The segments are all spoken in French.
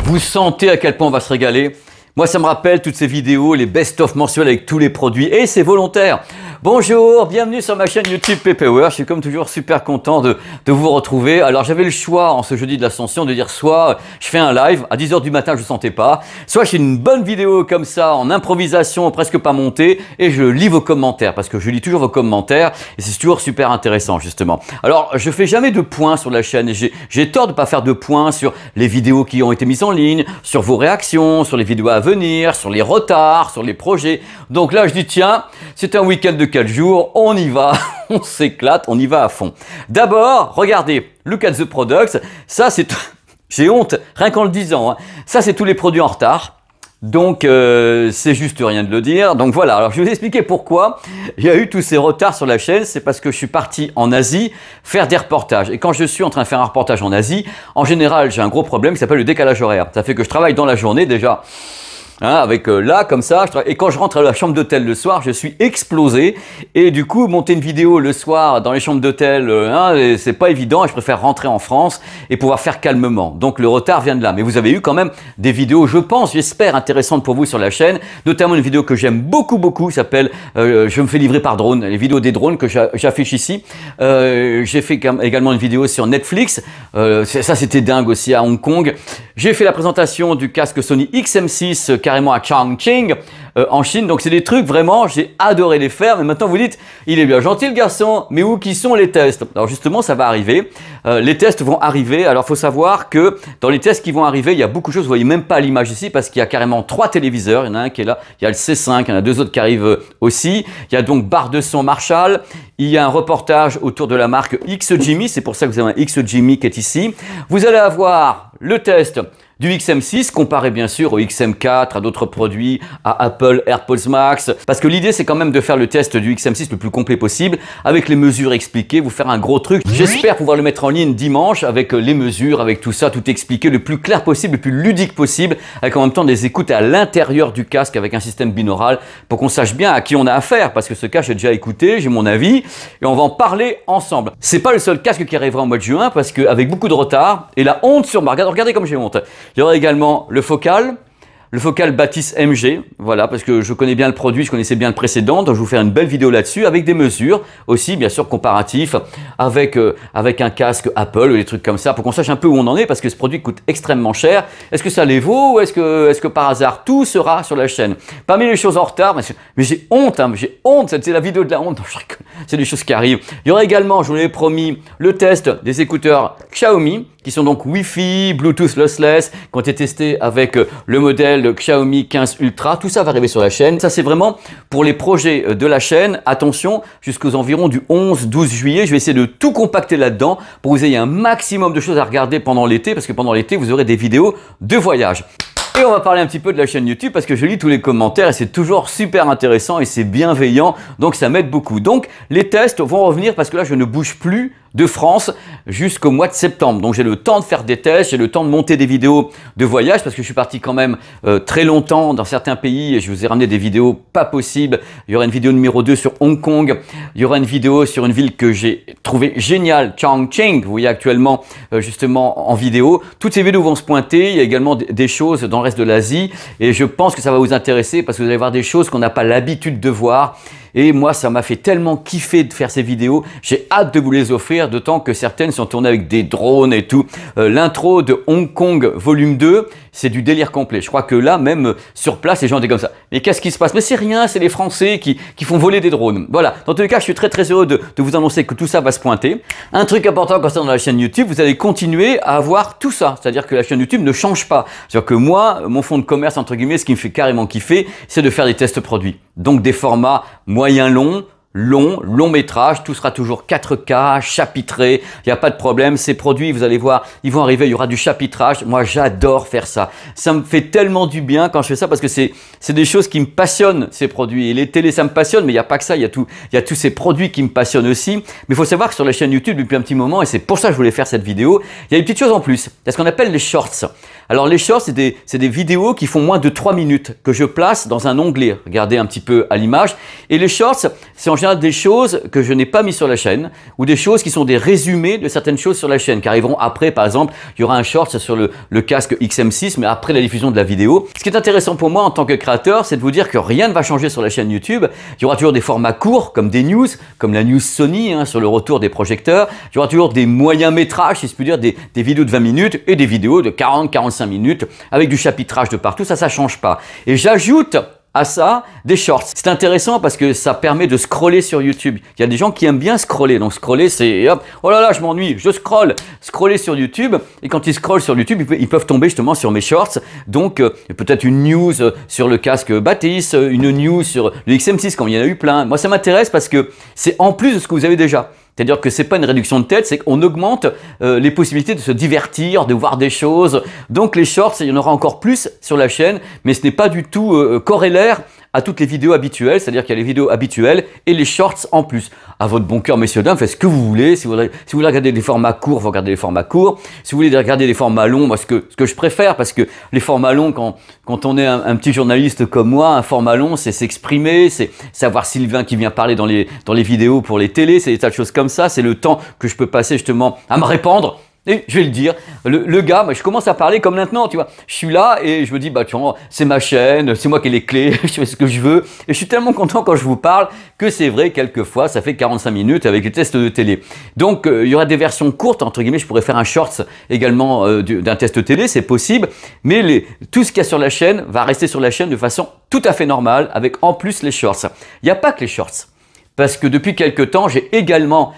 Vous sentez à quel point on va se régaler? Moi, ça me rappelle toutes ces vidéos, les best-of mensuels avec tous les produits, et c'est volontaire. Bonjour, bienvenue sur ma chaîne YouTube PPWare. Je suis comme toujours super content de vous retrouver. Alors, j'avais le choix en ce jeudi de l'Ascension de dire soit je fais un live à 10 h du matin, je ne sentais pas, soit je fais une bonne vidéo comme ça en improvisation, presque pas montée, et je lis vos commentaires parce que je lis toujours vos commentaires et c'est toujours super intéressant justement. Alors, je fais jamais de points sur la chaîne. J'ai tort de pas faire de points sur les vidéos qui ont été mises en ligne, sur vos réactions, sur les vidéos à venir, sur les retards, sur les projets. Donc là, je dis tiens, c'est un week-end de 4 jours, on y va, on s'éclate, on y va à fond. D'abord, regardez, look at the products, ça c'est, j'ai honte, rien qu'en le disant, hein. Ça c'est tous les produits en retard. Donc, c'est juste rien de le dire. Donc voilà, alors je vais vous expliquer pourquoi il y a eu tous ces retards sur la chaîne. C'est parce que je suis parti en Asie faire des reportages. Et quand je suis en train de faire un reportage en Asie, en général, j'ai un gros problème qui s'appelle le décalage horaire. Ça fait que je travaille dans la journée déjà. Hein, avec là comme ça, et quand je rentre à la chambre d'hôtel le soir, je suis explosé et du coup monter une vidéo le soir dans les chambres d'hôtel, hein, c'est pas évident et je préfère rentrer en France et pouvoir faire calmement. Donc le retard vient de là. Mais vous avez eu quand même des vidéos, je pense, j'espère intéressantes pour vous sur la chaîne, notamment une vidéo que j'aime beaucoup, s'appelle je me fais livrer par drone, les vidéos des drones que j'affiche ici. J'ai fait également une vidéo sur Netflix, ça c'était dingue aussi à Hong Kong. J'ai fait la présentation du casque Sony XM6 carrément à Chongqing en Chine. Donc c'est des trucs vraiment, j'ai adoré les faire. Mais maintenant vous dites, il est bien gentil le garçon, mais où qui sont les tests? Alors justement ça va arriver, les tests vont arriver. Alors il faut savoir que dans les tests qui vont arriver, il y a beaucoup de choses, vous voyez même pas l'image ici parce qu'il y a carrément 3 téléviseurs. Il y en a un qui est là, il y a le C5, il y en a 2 autres qui arrivent aussi. Il y a donc barre de son Marshall, il y a un reportage autour de la marque XGMI, c'est pour ça que vous avez un XGMI qui est ici. Vous allez avoir le test du XM6 comparé bien sûr au XM4, à d'autres produits, à Apple AirPods Max, parce que l'idée c'est quand même de faire le test du XM6 le plus complet possible, avec les mesures expliquées, vous faire un gros truc. J'espère pouvoir le mettre en ligne dimanche avec les mesures, avec tout ça, tout expliqué le plus clair possible, le plus ludique possible, avec en même temps des écoutes à l'intérieur du casque avec un système binaural pour qu'on sache bien à qui on a affaire, parce que ce casque j'ai déjà écouté, j'ai mon avis, et on va en parler ensemble. C'est pas le seul casque qui arrivera en mois de juin, parce qu'avec beaucoup de retard, et la honte sur moi, regardez comme j'ai honte. Il y aura également le Focal Batis MG, voilà, parce que je connais bien le produit, je connaissais bien le précédent, donc je vais vous faire une belle vidéo là-dessus, avec des mesures aussi, bien sûr, comparatifs, avec un casque Apple ou des trucs comme ça, pour qu'on sache un peu où on en est, parce que ce produit coûte extrêmement cher. Est-ce que ça les vaut, ou est-ce que par hasard, tout sera sur la chaîne? Parmi les choses en retard, mais j'ai honte, hein, j'ai honte, c'est la vidéo de la honte, c'est des choses qui arrivent. Il y aura également, je vous l'ai promis, le test des écouteurs Xiaomi, qui sont donc Wi-Fi, Bluetooth lossless, qui ont été testés avec le modèle Xiaomi 15 Ultra. Tout ça va arriver sur la chaîne. Ça, c'est vraiment pour les projets de la chaîne. Attention, jusqu'aux environs du 11-12 juillet, je vais essayer de tout compacter là-dedans pour que vous ayez un maximum de choses à regarder pendant l'été, parce que pendant l'été, vous aurez des vidéos de voyage. Et on va parler un petit peu de la chaîne YouTube parce que je lis tous les commentaires et c'est toujours super intéressant et c'est bienveillant, donc ça m'aide beaucoup. Donc les tests vont revenir parce que là je ne bouge plus de France jusqu'au mois de septembre. Donc j'ai le temps de faire des tests, j'ai le temps de monter des vidéos de voyage parce que je suis parti quand même très longtemps dans certains pays et je vous ai ramené des vidéos pas possibles. Il y aura une vidéo numéro 2 sur Hong Kong, il y aura une vidéo sur une ville que j'ai trouvée géniale, Chongqing, vous voyez actuellement justement en vidéo. Toutes ces vidéos vont se pointer, il y a également des choses dans le reste de l'Asie et je pense que ça va vous intéresser parce que vous allez voir des choses qu'on n'a pas l'habitude de voir. Et moi, ça m'a fait tellement kiffer de faire ces vidéos. J'ai hâte de vous les offrir, d'autant que certaines sont tournées avec des drones et tout. L'intro de Hong Kong volume 2, c'est du délire complet. Je crois que là, même sur place, les gens étaient comme ça. Mais qu'est-ce qui se passe? Mais c'est rien, c'est les Français qui font voler des drones. Voilà. Dans tous les cas, je suis très heureux de vous annoncer que tout ça va se pointer. Un truc important concernant la chaîne YouTube, vous allez continuer à avoir tout ça. C'est-à-dire que la chaîne YouTube ne change pas. C'est-à-dire que moi, mon fond de commerce, entre guillemets, ce qui me fait carrément kiffer, c'est de faire des tests produits. Donc des formats moyen long métrage, tout sera toujours 4K, chapitré, il n'y a pas de problème. Ces produits, vous allez voir, ils vont arriver, il y aura du chapitrage. Moi, j'adore faire ça. Ça me fait tellement du bien quand je fais ça parce que c'est des choses qui me passionnent, ces produits. Et les télés, ça me passionne, mais il n'y a pas que ça, il y a tous ces produits qui me passionnent aussi. Mais il faut savoir que sur la chaîne YouTube, depuis un petit moment, et c'est pour ça que je voulais faire cette vidéo, il y a une petite chose en plus. Il y a ce qu'on appelle les shorts. Alors les shorts, c'est des vidéos qui font moins de 3 minutes que je place dans un onglet. Regardez un petit peu à l'image. Et les shorts, c'est en général général des choses que je n'ai pas mis sur la chaîne ou des choses qui sont des résumés de certaines choses sur la chaîne qui arriveront après. Par exemple, il y aura un short sur le casque XM6, mais après la diffusion de la vidéo. Ce qui est intéressant pour moi en tant que créateur, c'est de vous dire que rien ne va changer sur la chaîne YouTube. Il y aura toujours des formats courts comme des news, comme la news Sony sur le retour des projecteurs. Il y aura toujours des moyens métrages, si je puis dire, des vidéos de 20 minutes et des vidéos de 40-45 minutes avec du chapitrage de partout. Ça change pas. Et j'ajoute à ça des shorts. C'est intéressant parce que ça permet de scroller sur YouTube. Il y a des gens qui aiment bien scroller. Donc scroller, c'est hop, oh là là, je m'ennuie, je scrolle. Scroller sur YouTube. Et quand ils scrollent sur YouTube, ils peuvent tomber justement sur mes shorts. Donc peut-être une news sur le casque Batis, une news sur le XM6, comme il y en a eu plein. Moi, ça m'intéresse parce que c'est en plus de ce que vous avez déjà. C'est-à-dire que ce n'est pas une réduction de tête, c'est qu'on augmente les possibilités de se divertir, de voir des choses. Donc les shorts, il y en aura encore plus sur la chaîne, mais ce n'est pas du tout corrélaire à toutes les vidéos habituelles, c'est-à-dire qu'il y a les vidéos habituelles et les shorts en plus. À votre bon cœur, messieurs, dames, faites ce que vous voulez. Si vous voulez regarder des formats courts, vous regardez les formats courts. Si vous voulez regarder des formats longs, moi, ce que je préfère, parce que les formats longs, quand on est un petit journaliste comme moi, un format long, c'est s'exprimer, c'est savoir Sylvain qui vient parler dans les vidéos pour les télés, c'est des tas de choses comme ça. C'est le temps que je peux passer justement à me répandre. Et je vais le dire, le gars, je commence à parler comme maintenant, tu vois. Je suis là et je me dis, bah tu vois, c'est ma chaîne, c'est moi qui ai les clés, je fais ce que je veux. Et je suis tellement content quand je vous parle que c'est vrai, quelquefois, ça fait 45 minutes avec les tests de télé. Donc, il y aura des versions courtes, entre guillemets, je pourrais faire un shorts également d'un test télé, c'est possible. Mais tout ce qu'il y a sur la chaîne va rester sur la chaîne de façon tout à fait normale, avec en plus les shorts. Il n'y a pas que les shorts. Parce que depuis quelques temps, j'ai également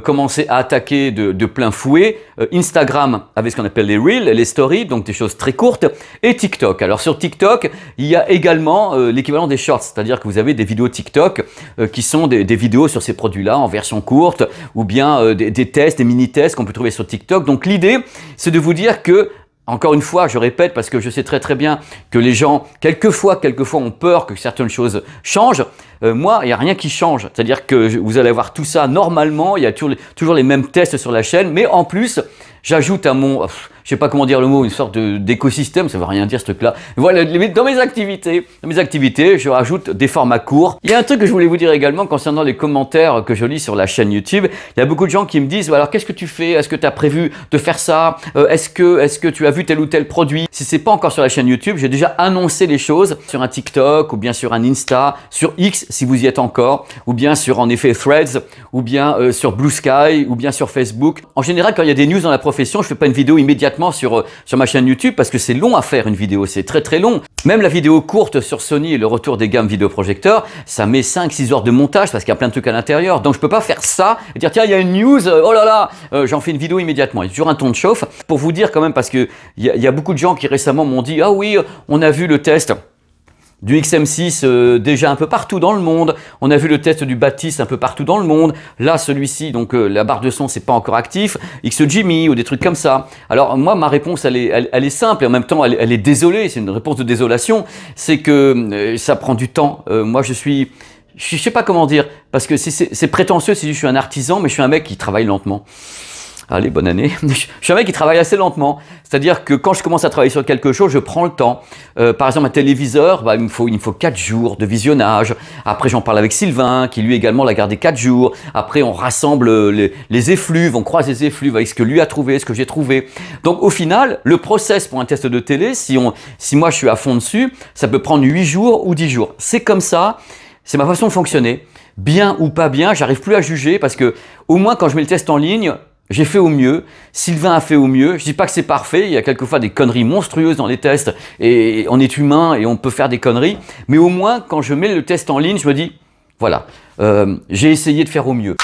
commencé à attaquer de plein fouet Instagram avec ce qu'on appelle les Reels, les Stories, donc des choses très courtes, et TikTok. Alors sur TikTok, il y a également l'équivalent des Shorts, c'est-à-dire que vous avez des vidéos TikTok qui sont des vidéos sur ces produits-là en version courte, ou bien des tests, des mini-tests qu'on peut trouver sur TikTok. Donc l'idée, c'est de vous dire que encore une fois, je répète parce que je sais très très bien que les gens, quelquefois ont peur que certaines choses changent. Moi, il n'y a rien qui change. C'est-à-dire que vous allez avoir tout ça normalement, il y a toujours les mêmes tests sur la chaîne, mais en plus, j'ajoute à mon, je sais pas comment dire le mot, une sorte d'écosystème, ça veut rien dire ce truc-là. Voilà, dans mes activités, je rajoute des formats courts. Il y a un truc que je voulais vous dire également concernant les commentaires que je lis sur la chaîne YouTube. Il y a beaucoup de gens qui me disent, alors qu'est-ce que tu fais? Est-ce que tu as prévu de faire ça? Est-ce que tu as vu tel ou tel produit? Si c'est pas encore sur la chaîne YouTube, j'ai déjà annoncé les choses sur un TikTok ou bien sur un Insta, sur X si vous y êtes encore, ou bien sur en effet Threads, ou bien sur Blue Sky, ou bien sur Facebook. En général, quand il y a des news dans la profession, je fais pas une vidéo immédiatement sur ma chaîne YouTube parce que c'est long à faire une vidéo, c'est très très long. Même la vidéo courte sur Sony et le retour des gammes vidéoprojecteurs, ça met 5-6 heures de montage parce qu'il y a plein de trucs à l'intérieur. Donc je peux pas faire ça et dire tiens il y a une news, oh là là, j'en fais une vidéo immédiatement. Il y a toujours un ton de chauffe pour vous dire quand même parce que il y a beaucoup de gens qui récemment m'ont dit ah oui on a vu le test du XM6 déjà un peu partout dans le monde. On a vu le test du Batis un peu partout dans le monde. Là, celui-ci, donc la barre de son, c'est pas encore actif. XGIMI ou des trucs comme ça. Alors moi, ma réponse, elle est simple et en même temps, elle est désolée. C'est une réponse de désolation. C'est que ça prend du temps. Moi, je sais pas comment dire, parce que c'est prétentieux si je suis un artisan, mais je suis un mec qui travaille lentement. Allez, bonne année. Je suis un mec qui travaille assez lentement. C'est-à-dire que quand je commence à travailler sur quelque chose, je prends le temps. Par exemple, un téléviseur, il me faut 4 jours de visionnage. Après, j'en parle avec Sylvain, qui lui également l'a gardé 4 jours. Après, on rassemble les effluves, on croise les effluves avec ce que lui a trouvé, ce que j'ai trouvé. Donc, au final, le process pour un test de télé, si moi je suis à fond dessus, ça peut prendre 8 jours ou 10 jours. C'est comme ça. C'est ma façon de fonctionner. Bien ou pas bien, j'arrive plus à juger parce que, au moins, quand je mets le test en ligne, j'ai fait au mieux, Sylvain a fait au mieux, je dis pas que c'est parfait, il y a quelquefois des conneries monstrueuses dans les tests et on est humain et on peut faire des conneries, mais au moins quand je mets le test en ligne, je me dis, voilà, j'ai essayé de faire au mieux.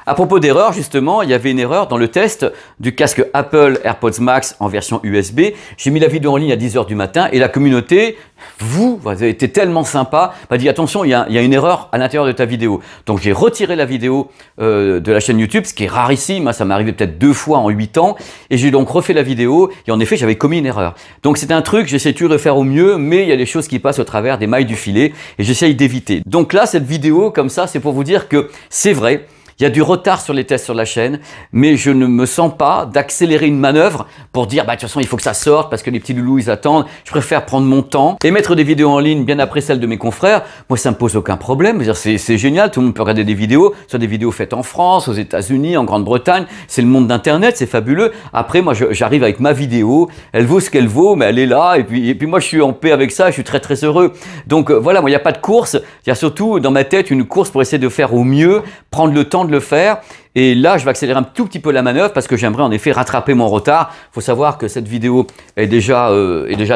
À propos d'erreur, justement, il y avait une erreur dans le test du casque Apple AirPods Max en version USB. J'ai mis la vidéo en ligne à 10 h du matin et la communauté, vous avez été tellement sympa, m'a dit attention, il y a une erreur à l'intérieur de ta vidéo. Donc j'ai retiré la vidéo de la chaîne YouTube, ce qui est rarissime, ça m'est arrivé peut-être 2 fois en 8 ans. Et j'ai donc refait la vidéo et en effet, j'avais commis une erreur. Donc c'est un truc, j'essaie toujours de faire au mieux, mais il y a des choses qui passent au travers des mailles du filet et j'essaye d'éviter. Donc là, cette vidéo, comme ça, c'est pour vous dire que c'est vrai. Il y a du retard sur les tests sur la chaîne, mais je ne me sens pas d'accélérer une manœuvre pour dire, bah, de toute façon, il faut que ça sorte parce que les petits loulous, ils attendent. Je préfère prendre mon temps et mettre des vidéos en ligne bien après celles de mes confrères. Moi, ça me pose aucun problème. C'est génial. Tout le monde peut regarder des vidéos, soit des vidéos faites en France, aux États-Unis, en Grande-Bretagne. C'est le monde d'Internet, c'est fabuleux. Après, moi, j'arrive avec ma vidéo. Elle vaut ce qu'elle vaut, mais elle est là. Et puis moi, je suis en paix avec ça. Je suis très, très heureux. Donc, voilà, moi, il n'y a pas de course. Il y a surtout dans ma tête une course pour essayer de faire au mieux, prendre le temps de le faire. Et là, je vais accélérer un tout petit peu la manœuvre parce que j'aimerais en effet rattraper mon retard. Il faut savoir que cette vidéo est déjà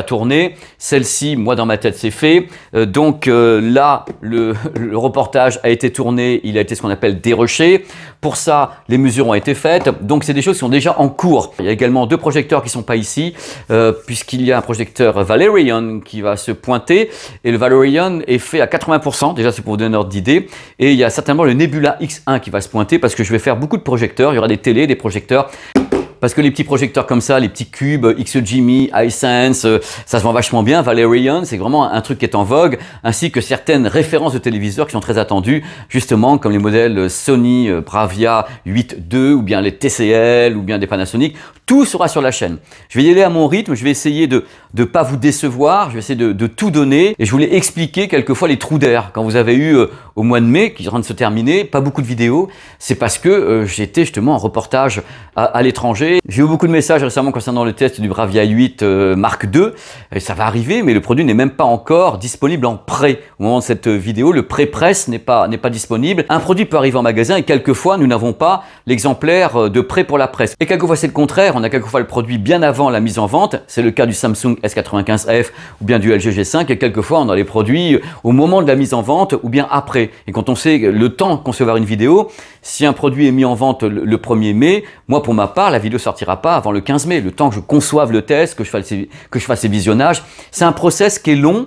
tournée. Celle-ci, moi, dans ma tête, c'est fait. Là, le reportage a été tourné. Il a été ce qu'on appelle dérushé. Pour ça, les mesures ont été faites. Donc, c'est des choses qui sont déjà en cours. Il y a également 2 projecteurs qui ne sont pas ici puisqu'il y a un projecteur Valerian qui va se pointer. Et le Valerian est fait à 80%. Déjà, c'est pour vous donner un ordre d'idée. Et il y a certainement le Nebula X1 qui va se pointer parce que je vais faire beaucoup de projecteurs, il y aura des télés, des projecteurs. Parce que les petits projecteurs comme ça, les petits cubes, XGMI, iSense, ça se vend vachement bien. Valerian, c'est vraiment un truc qui est en vogue, ainsi que certaines références de téléviseurs qui sont très attendues, justement comme les modèles Sony Bravia 8.2 ou bien les TCL ou bien des Panasonic. Tout sera sur la chaîne. Je vais y aller à mon rythme, je vais essayer de ne pas vous décevoir, je vais essayer de tout donner. Et je voulais expliquer quelquefois les trous d'air. Quand vous avez eu au mois de mai, qui est en train de se terminer, pas beaucoup de vidéos, c'est parce que j'étais justement en reportage à l'étranger. J'ai eu beaucoup de messages récemment concernant le test du Bravia 8 Mark II. Et ça va arriver, mais le produit n'est même pas encore disponible en pré. Au moment de cette vidéo, le pré-presse n'est pas disponible. Un produit peut arriver en magasin et quelquefois, nous n'avons pas l'exemplaire de prêt pour la presse. Et quelquefois, c'est le contraire. On a quelquefois le produit bien avant la mise en vente. C'est le cas du Samsung S95F ou bien du LG G5. Et quelquefois, on a les produits au moment de la mise en vente ou bien après. Et quand on sait le temps de concevoir une vidéo, si un produit est mis en vente le 1er mai, moi, pour ma part, la vidéo sortira pas avant le 15 mai. Le temps que je conçoive le test, que je fasse les visionnages. C'est un process qui est long,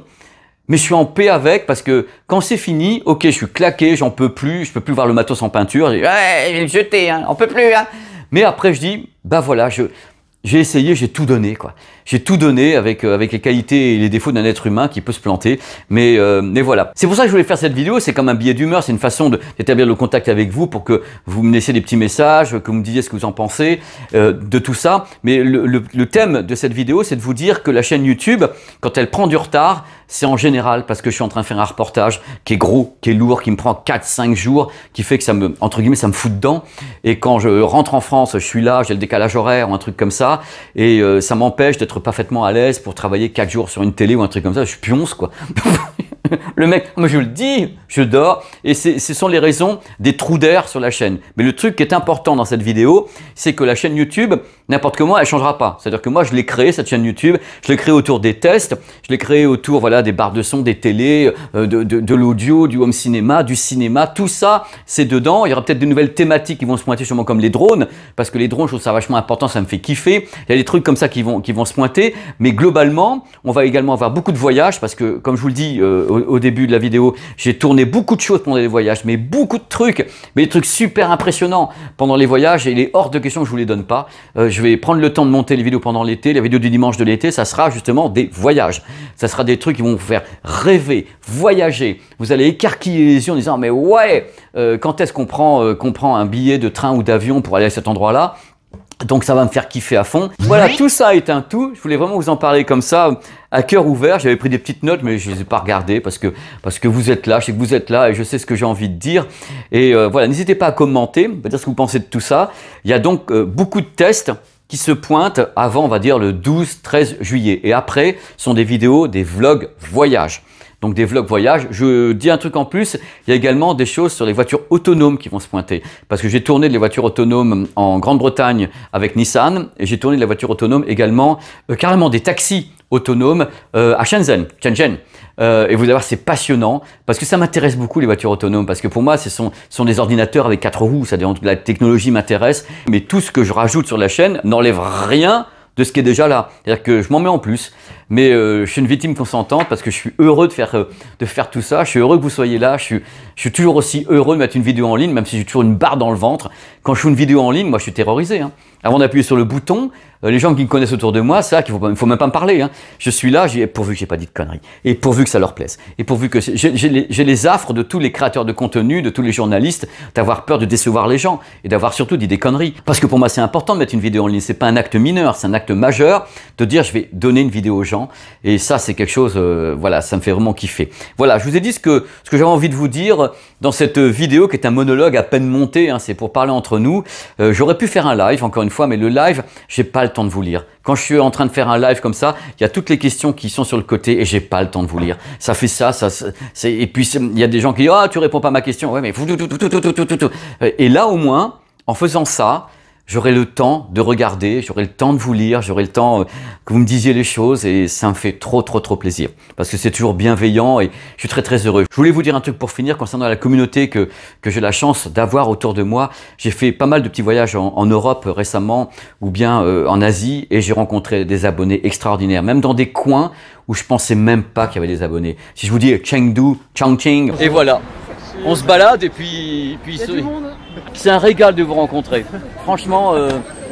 mais je suis en paix avec parce que quand c'est fini, ok, je suis claqué, j'en peux plus, je peux plus voir le matos en peinture. Je dis, ouais, je vais le jeter, hein, on peut plus. Hein. Mais après, je dis, bah voilà, j'ai essayé, j'ai tout donné, quoi. J'ai tout donné avec les qualités et les défauts d'un être humain qui peut se planter. Mais voilà. C'est pour ça que je voulais faire cette vidéo. C'est comme un billet d'humeur. C'est une façon d'établir le contact avec vous pour que vous me laissiez des petits messages, que vous me disiez ce que vous en pensez de tout ça. Mais le thème de cette vidéo, c'est de vous dire que la chaîne YouTube, quand elle prend du retard, c'est en général parce que je suis en train de faire un reportage qui est gros, qui est lourd, qui me prend 4-5 jours, qui fait que ça me, entre guillemets, ça me fout dedans. Et quand je rentre en France, je suis là, j'ai le décalage horaire ou un truc comme ça. Et ça m'empêche d'être parfaitement à l'aise pour travailler 4 jours sur une télé ou un truc comme ça. Je suis pionce, quoi. Le mec, moi je le dis, je dors. Et ce sont les raisons des trous d'air sur la chaîne. Mais le truc qui est important dans cette vidéo, c'est que la chaîne YouTube, n'importe comment, elle ne changera pas. C'est-à-dire que moi, je l'ai créée, cette chaîne YouTube. Je l'ai créée autour des tests. Je l'ai créée autour, voilà, des barres de son, des télés, de l'audio, du home cinéma, du cinéma. Tout ça, c'est dedans. Il y aura peut-être de nouvelles thématiques qui vont se pointer, justement comme les drones. Parce que les drones, je trouve ça vachement important, ça me fait kiffer. Il y a des trucs comme ça qui vont se pointer. Mais globalement, on va également avoir beaucoup de voyages. Parce que, comme je vous le dis au début de la vidéo, j'ai tourné beaucoup de choses pendant les voyages. Mais beaucoup de trucs. Mais des trucs super impressionnants pendant les voyages. Et il est hors de question que je vous les donne pas. Je vais prendre le temps de monter les vidéos pendant l'été. Les vidéos du dimanche de l'été, ça sera justement des voyages. Ça sera des trucs qui vont vous faire rêver, voyager. Vous allez écarquiller les yeux en disant, mais ouais, quand est-ce qu'on prend un billet de train ou d'avion pour aller à cet endroit-là? Donc ça va me faire kiffer à fond. Voilà, tout ça est un tout. Je voulais vraiment vous en parler comme ça, à cœur ouvert. J'avais pris des petites notes, mais je ne les ai pas regardées parce que vous êtes là, je sais que vous êtes là et je sais ce que j'ai envie de dire. Et voilà, n'hésitez pas à commenter, à dire ce que vous pensez de tout ça. Il y a donc beaucoup de tests qui se pointent avant, on va dire, le 12-13 juillet. Et après, ce sont des vidéos, des vlogs voyage. Donc des vlogs voyage. Je dis un truc en plus, il y a également des choses sur les voitures autonomes qui vont se pointer. Parce que j'ai tourné des voitures autonomes en Grande-Bretagne avec Nissan et j'ai tourné de la voiture autonome également, carrément des taxis autonomes à Shenzhen. Et vous allez voir, c'est passionnant parce que ça m'intéresse beaucoup les voitures autonomes parce que pour moi, ce sont des ordinateurs avec 4 roues. C'est-à-dire la technologie m'intéresse, mais tout ce que je rajoute sur la chaîne n'enlève rien de ce qui est déjà là. C'est-à-dire que je m'en mets en plus. mais je suis une victime consentante parce que je suis heureux de faire tout ça. Je suis heureux que vous soyez là. Je suis toujours aussi heureux de mettre une vidéo en ligne, même si j'ai toujours une barre dans le ventre. Quand je fais une vidéo en ligne, moi je suis terrorisé. Hein. Avant d'appuyer sur le bouton, les gens qui me connaissent autour de moi, c'est ça qu'il faut même pas me parler. Hein. Je suis là, pourvu que j'ai pas dit de conneries, et pourvu que ça leur plaise, et pourvu que j'ai les affres de tous les créateurs de contenu, de tous les journalistes, d'avoir peur de décevoir les gens et d'avoir surtout dit des conneries. Parce que pour moi, c'est important de mettre une vidéo en ligne. C'est pas un acte mineur, c'est un acte majeur de dire je vais donner une vidéo aux gens. Et ça, c'est quelque chose, voilà, ça me fait vraiment kiffer. Voilà, je vous ai dit ce que j'avais envie de vous dire dans cette vidéo qui est un monologue à peine monté. Hein, c'est pour parler entre nous. J'aurais pu faire un live, encore une fois, mais le live, j'ai pas le temps de vous lire. Quand je suis en train de faire un live comme ça, il y a toutes les questions qui sont sur le côté et j'ai pas le temps de vous lire. Ça fait ça, et puis il y a des gens qui disent ah tu réponds pas à ma question, ouais mais et là au moins en faisant ça, j'aurai le temps de regarder, j'aurai le temps de vous lire, j'aurai le temps que vous me disiez les choses et ça me fait trop plaisir parce que c'est toujours bienveillant et je suis très heureux. Je voulais vous dire un truc pour finir concernant la communauté que j'ai la chance d'avoir autour de moi. J'ai fait pas mal de petits voyages en Europe récemment ou bien en Asie et j'ai rencontré des abonnés extraordinaires, même dans des coins où je pensais même pas qu'il y avait des abonnés. Si je vous dis Chengdu, Chongqing, et voilà, on se balade et puis c'est un régal de vous rencontrer. Franchement,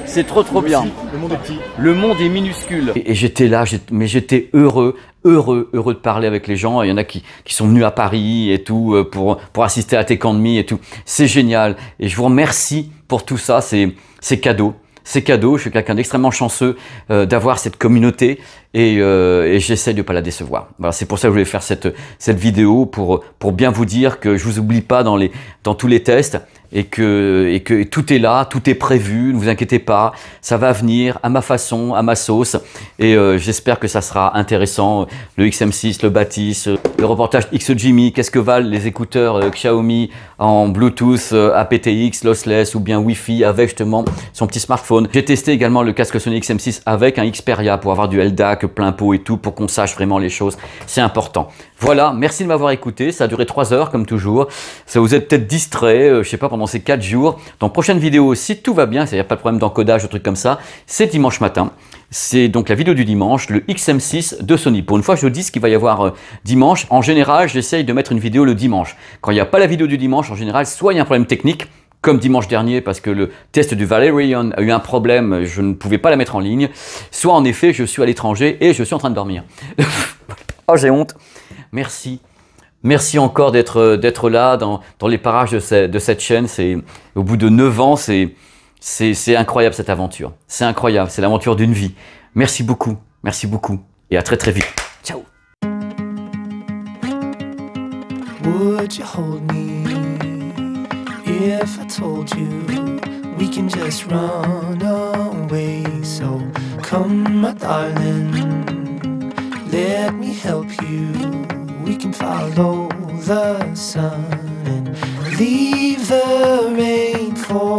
c'est trop bien. Le monde est petit. Le monde est minuscule. Et j'étais là, mais j'étais heureux de parler avec les gens. Il y en a qui sont venus à Paris et tout pour assister à Take On Me et tout. C'est génial. Et je vous remercie pour tout ça. C'est cadeau. C'est cadeau, je suis quelqu'un d'extrêmement chanceux d'avoir cette communauté et j'essaie de ne pas la décevoir. Voilà, c'est pour ça que je voulais faire cette vidéo pour bien vous dire que je vous oublie pas dans tous les tests et que tout est là, tout est prévu, ne vous inquiétez pas, ça va venir à ma façon, à ma sauce et j'espère que ça sera intéressant. Le XM6, le Baptiste, le reportage XGMI, qu'est-ce que valent les écouteurs Xiaomi en Bluetooth, aptX, lossless ou bien Wi-Fi avec justement son petit smartphone. J'ai testé également le casque Sony XM6 avec un Xperia pour avoir du LDAC plein pot et tout pour qu'on sache vraiment les choses, c'est important. Voilà, merci de m'avoir écouté, ça a duré 3 heures comme toujours, ça vous êtes peut-être distrait, je sais pas, pendant ces 4 jours. Dans la prochaine vidéo, si tout va bien, c'est-à-dire pas de problème d'encodage ou trucs comme ça, c'est dimanche matin. C'est donc la vidéo du dimanche, le XM6 de Sony. Pour une fois, je vous dis ce qu'il va y avoir dimanche. En général, j'essaye de mettre une vidéo le dimanche. Quand il n'y a pas la vidéo du dimanche, en général, soit il y a un problème technique, comme dimanche dernier parce que le test du Valerion a eu un problème, je ne pouvais pas la mettre en ligne, soit en effet, je suis à l'étranger et je suis en train de dormir. Oh, j'ai honte. Merci. Merci encore d'être là dans les parages de cette chaîne. Au bout de 9 ans, c'est incroyable cette aventure. C'est incroyable, c'est l'aventure d'une vie. Merci beaucoup et à très vite. Ciao. Would you hold me if I told you we can just run away? So come my darling, let me help you. We can follow the sun and leave the rain for